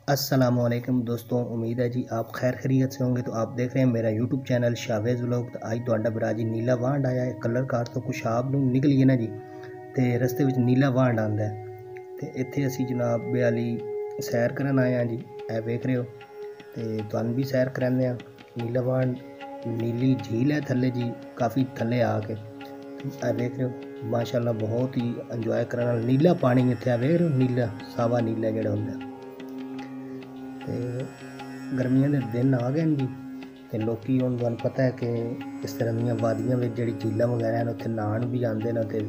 अस्सलामुअलैकुम दोस्तों, उम्मीद है जी आप खैर खैरियत से होंगे। तो आप देख रहे हैं मेरा यूट्यूब चैनल शावेज़ व्लॉग। तो आज ਤੁਹਾਡਾ ਭਰਾ ਜੀ ਨੀਲਾ ਵਾਂਡ ਆਇਆ ਹੈ ਕਲਰ ਕਾਰ ਤੋਂ ਕੁਸ਼ਾਬ ਨੂੰ ਨਿਕਲੀਏ ਨਾ ਜੀ, ਤੇ ਰਸਤੇ ਵਿੱਚ ਨੀਲਾ ਵਾਂਡ ਆਂਦਾ ਹੈ ਤੇ ਇੱਥੇ ਅਸੀਂ ਜਨਾਬ ਬਿਆਲੀ ਸੈਰ ਕਰਨ ਆਏ ਹਾਂ ਜੀ। ਇਹ ਵੇਖ ਰਹੇ ਹੋ ਤੇ ਤੁਹਾਨੂੰ ਵੀ ਸੈਰ ਕਰਾਉਂਦੇ ਹਾਂ। ਨੀਲਾ ਵਾਂਡ नीली झील है थले जी, काफ़ी थले आके ਇਹ ਵੇਖ ਰਹੇ ਹੋ माशाअल्लाह बहुत ही इंजॉय करने वाला नीला पानी इत्थे ਵੇਖ ਰਹੇ ਹੋ, नीला सावा नीला ਜਿਹੜਾ ਹੁੰਦਾ। ਤੇ ਗਰਮੀਆਂ ਦੇ ਦਿਨ ਆ ਗਏ ਨੇ ਜੀ ਤੇ ਲੋਕੀ ਹੁਣ ਤੁਹਾਨੂੰ ਪਤਾ ਹੈ ਕਿ ਇਸ ਤਰ੍ਹਾਂ ਦੀਆਂ ਵਾਦੀਆਂ ਵਿੱਚ ਜਿਹੜੀ ਝੀਲਾਂ ਵਗੈਰਾ ਹਨ ਉੱਥੇ ਨਹਾਉਣ ਵੀ ਜਾਂਦੇ ਨੇ ਤੇ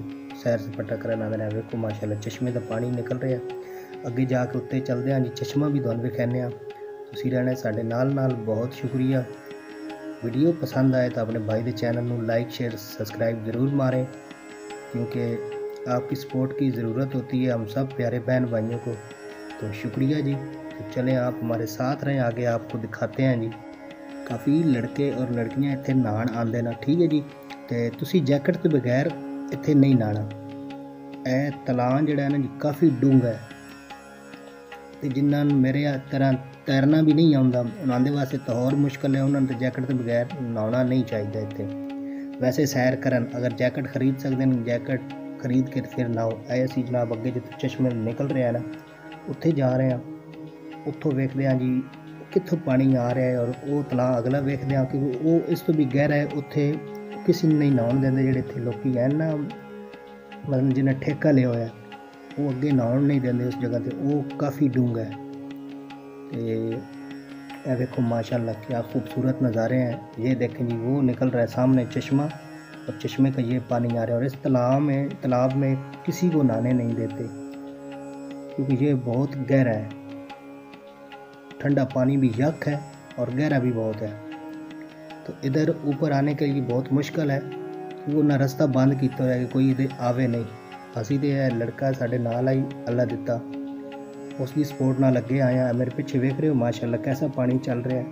ਸੈਰ ਸਪਾਟਾ ਕਰਨ ਆਉਂਦੇ ਨੇ। ਵੇਖੋ ਮਾਸ਼ਾਅੱਲਾ ਚਸ਼ਮੇ ਦਾ ਪਾਣੀ ਨਿਕਲ ਰਿਹਾ। ਅੱਗੇ ਜਾ ਕੇ ਉੱਤੇ ਚੱਲਦੇ ਹਾਂ ਜੀ, ਚਸ਼ਮਾ ਵੀ ਤੁਹਾਨੂੰ ਵਿਖਾਉਂਦੇ ਹਾਂ। ਤੁਸੀਂ ਰਹਿਣਾ ਸਾਡੇ ਨਾਲ। ਬਹੁਤ ਸ਼ੁਕਰੀਆ। वीडियो पसंद आए तो अपने भाई के चैनल में लाइक शेयर सब्सक्राइब ज़रूर मारें, क्योंकि आपकी सपोर्ट की ज़रूरत होती है हम सब प्यारे बहन भाइयों को। तो शुक्रिया जी। तो चलें आप हमारे साथ रहें, आगे आपको दिखाते हैं जी। काफ़ी लड़के और लड़कियां इत्थे नहान आते ना, ठीक है जी। तो तुसी जैकेट तो बगैर इत्थे नहीं नहाना। यह तलान जिहड़ा है ना जी काफ़ी डूंगा है ਤੇ ਜਿਨ੍ਹਾਂ ਨੂੰ ਮੇਰੇ ਤਰ੍ਹਾਂ ਤੈਰਨਾ ਵੀ ਨਹੀਂ ਆਉਂਦਾ ਉਹਨਾਂ ਦੇ ਵਾਸਤੇ ਤਾਂ ਹੋਰ ਮੁਸ਼ਕਲ ਹੈ। ਉਹਨਾਂ ਨੂੰ ਤਾਂ ਜੈਕਟ ਤੋਂ ਬਗੈਰ ਨਹਾਉਣਾ ਨਹੀਂ ਚਾਹੀਦਾ ਇੱਥੇ। ਵੈਸੇ ਸੈਰ ਕਰਨ ਅਗਰ ਜੈਕਟ ਖਰੀਦ ਸਕਦੇ ਨੇ, ਜੈਕਟ ਖਰੀਦ ਕੇ ਫਿਰ ਨਹਾਓ। ਇਹ ਅਸੀਂ ਜਨਾਬ ਅੱਗੇ ਜਿੱਥੇ ਚਸ਼ਮੇ ਨਿਕਲ ਰਿਹਾ ਨਾ ਉੱਥੇ ਜਾ ਰਹੇ ਹਾਂ। ਉੱਥੋਂ ਵੇਖਦੇ ਹਾਂ ਜੀ ਕਿੱਥੋਂ ਪਾਣੀ ਆ ਰਿਹਾ ਹੈ ਔਰ ਉਹ ਤਲਾਅ ਅਗਲਾ ਵੇਖਦੇ ਹਾਂ ਕਿ ਉਹ ਇਸ ਤੋਂ ਵੀ ਗਹਿਰਾ ਹੈ। ਉੱਥੇ ਕਿਸੇ ਨੂੰ ਨਹੀਂ ਨਹਾਉਣ ਦਿੰਦੇ। ਜਿਹੜੇ ਇੱਥੇ ਲੋਕੀ ਹੈ ਨਾ, ਮਤਲਬ ਜਿਹਨੇ ਠੇਕਾ ਲਿਆ ਹੋਇਆ वो अगे नहाउण नहीं देंगे उस जगह पे, वो काफ़ी डूंगा है। तो देखो माशाल्लाह क्या खूबसूरत नज़ारे हैं। ये देखें जी वो निकल रहा है सामने चश्मा और चश्मे का ये पानी आ रहा है। और इस तालाब में किसी को नहाने नहीं देते क्योंकि ये बहुत गहरा है। ठंडा पानी भी यक है और गहरा भी बहुत है। तो इधर ऊपर आने के लिए बहुत मुश्किल है। वो ना रास्ता बंद किया है कि कोई इधर आवे नहीं। ਅਸੀਂ तो यह लड़का साढ़े नाल आई अल्लाह दिता, उसकी सपोर्ट नाल लगे आए हैं। मेरे पीछे वेख रहे हो माशाल्लाह कैसा पानी चल रहा है।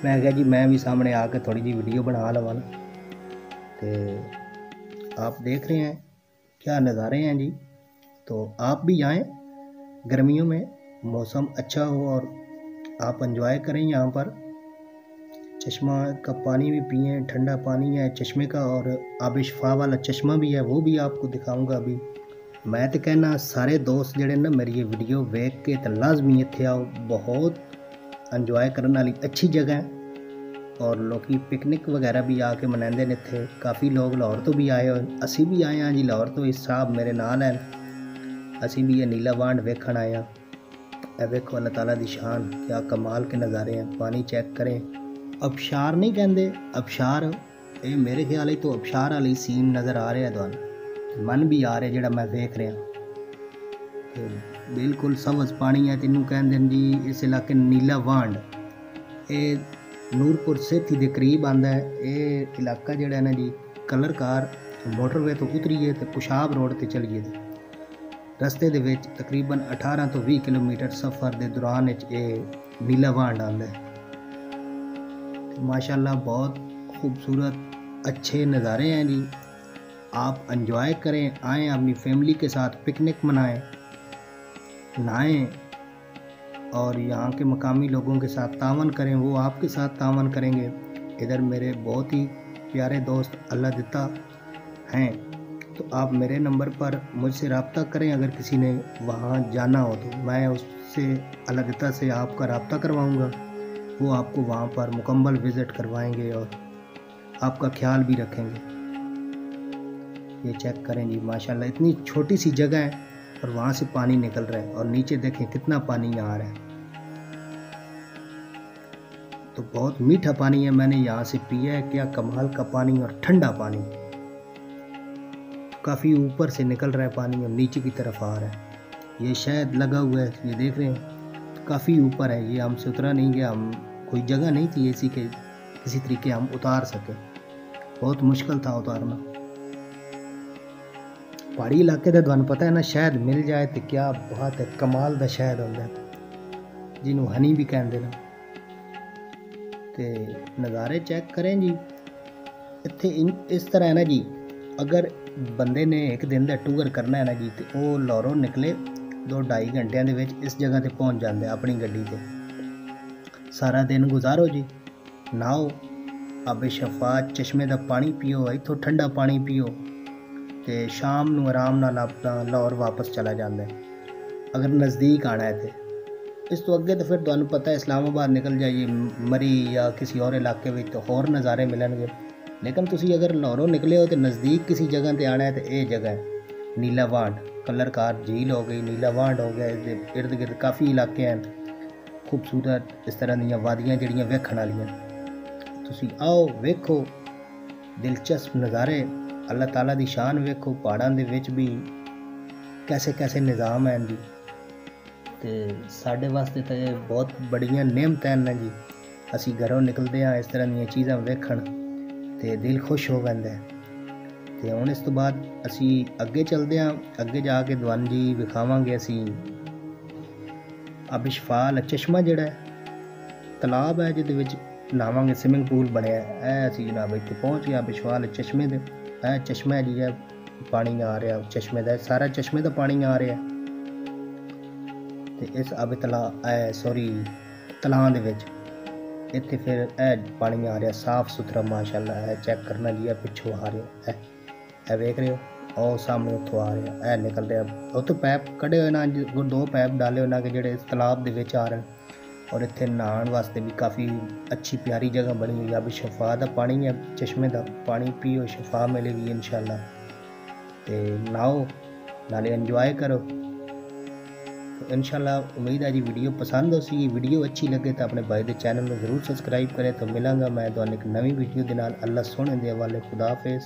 मैं कहा जी मैं भी सामने आके थोड़ी जी वीडियो बना लवा। तो आप देख रहे हैं क्या नज़ारे हैं जी। तो आप भी आएँ, गर्मियों में मौसम अच्छा हो और आप एंजॉय करें यहाँ पर। चश्मा का पानी भी पिए, ठंडा पानी है चश्मे का और आब शिफा वाला चश्मा भी है, वो भी आपको दिखाऊंगा अभी। मैं तो कहना सारे दोस्त जड़े ना मेरी ये वीडियो वेख के तो लाजमी इत्थे आओ। बहुत इंजॉय करने वाली अच्छी जगह है और लोग पिकनिक वगैरह भी आके मनाते हैं इत्थे। काफ़ी लोग लाहौर तो भी आए और असी भी आए हैं जी। लाहौर तो इस साहब मेरे नाल हैं, असी भी ये नीला वांड वेखण आए हैं। वेखो अल्लाह ताला दी शान, क्या कमाल के नज़ारे हैं। पानी चेक करें। अबशार नहीं कहते, अबशार ये मेरे ख्याल तो अबशार वाली सीन नज़र आ रहा है तुहानू। मन भी आ रहा जो मैं वेख रहा। तो बिल्कुल सवज पानी है। तेनू कहते हैं जी इस इलाके नीला वांड। ये नूरपुर सेठी के करीब आता है। ये इलाका जोड़ा है ना जी कलर कार मोटरवे तो उतरीए तो कुशाब रोड पर चलीए तो रस्ते दे विच तकरीबन 18 तो 20 किलोमीटर सफ़र के दौरान ये नीला वांड आता है। माशाल्लाह बहुत खूबसूरत अच्छे नज़ारे हैं जी। आप एंजॉय करें, आएँ अपनी फैमिली के साथ पिकनिक मनाएं, नहाएं और यहाँ के मकामी लोगों के साथ तावन करें, वो आपके साथ तावन करेंगे। इधर मेरे बहुत ही प्यारे दोस्त अल्लाह दिता हैं। तो आप मेरे नंबर पर मुझसे रब्ता करें। अगर किसी ने वहाँ जाना हो तो मैं उससे अल्लाह दिता से आपका रब्ता करवाऊँगा। वो आपको वहाँ पर मुकम्मल विज़िट करवाएंगे और आपका ख्याल भी रखेंगे। ये चेक करें जी माशाल्लाह इतनी छोटी सी जगह है और वहाँ से पानी निकल रहा है और नीचे देखें कितना पानी आ रहा है। तो बहुत मीठा पानी है, मैंने यहाँ से पिया है। क्या कमाल का पानी और ठंडा पानी, काफ़ी ऊपर से निकल रहा है पानी और नीचे की तरफ आ रहा है। ये शायद लगा हुआ है, ये देख रहे हैं काफ़ी ऊपर है। ये हमसे उतरा नहीं गया, हम कोई जगह नहीं थी ऐसी के किसी तरीके हम उतार सके। बहुत मुश्किल था उतारना। पहाड़ी इलाके का तुहानू पता है ना, शहद मिल जाए तो क्या बात है, कमाल का शहद होता है जिन्हों हनी भी कहते हैं। तो नज़ारे चेक करें जी। इत्थे इस तरह है ना जी, अगर बंदे ने एक दिन का टूर करना है ना जी तो वो लाहौरों निकले 2-2.5 घंटिਆਂ ਦੇ ਵਿੱਚ इस जगह ਤੇ पहुंच ਜਾਂਦੇ अपनी ਗੱਡੀ ਤੇ। सारा दिन गुजारो जी, नहाओ, आबे शफात चश्मे का पानी पियो, इत्थों ठंडा पानी पियो, तो शाम ਨੂੰ आराम नाल अपना लाहौर वापस चला जाता है अगर नज़दीक आना है तो। इस तो अगे तो फिर तुहानू पता है इस्लामाबाद निकल जाइए मरी या किसी और इलाके में तो होर नज़ारे मिलणगे। लेकिन तुसी अगर लाहौरों निकले हो तो नज़दीक किसी जगह पर आना है तो ये जगह है नीला वांड। कलरकार झील हो गई, नीला वांड हो गया, इसके इर्द गिर्द काफ़ी इलाके हैं खूबसूरत इस तरह दी वादियाँ जड़ियाँ वेखण वालियां। तुसी आओ वेखो दिलचस्प नज़ारे, अल्लाह ताला दी शान वेखो, पहाड़ां दे विच भी कैसे कैसे निज़ाम हैं जी। तो साढ़े वास्ते तो ये बहुत बड़ियां नेमत हैं जी। असी घरों निकलते हैं इस तरह दी चीज़ां वेखण ते दिल खुश हो जाता है। तो हुण इस तो बाद असी अगे चलते हैं, अगे जाके तुहानू जी विखावांगे असी आबे शफा वाला चश्मा जिहड़ा है तलाब है जिहदे विच नहावांगे, स्विमिंग पूल बनया है। असी जनाब इत्थे पहुँच गए आबे शफा वाले चश्मे दे। चश्मा है जी, है पानी आ रहा चश्मे का, सारा चश्मे का पानी आ रहा है। तो इस आबे तलां दे विच इत्थे फिर पानी आ रहा साफ सुथरा माशाअल्लाह है। चेक करना जी, है पिछों आ रहा है वेख रहे हो, और सामने उतों आ रहा है निकल रहा। उतों पैप कढ़े हुए ना, 2 पैप डाले उन्होंने के जेडे तलाब दे विच आ रहे हैं। और इत्थे नहाण वास्ते भी काफ़ी अच्छी प्यारी जगह बनी हुई है। अभी शफा का पानी है, चश्मे का पानी पियो, शफा मिलेगी इंशाअल्लाह। तो नहाओ नाले एंजॉय करो। तो इंशाअल्लाह उम्मीद है जी वीडियो पसंद हो सी। वीडियो अच्छी लगे तो अपने भाई के चैनल में ज़रूर सबसक्राइब करें। तो मिलांगा मैं तो एक नवी वीडियो के नाल। अल्लाह सोने दे हवाले, खुदा हाफिज़।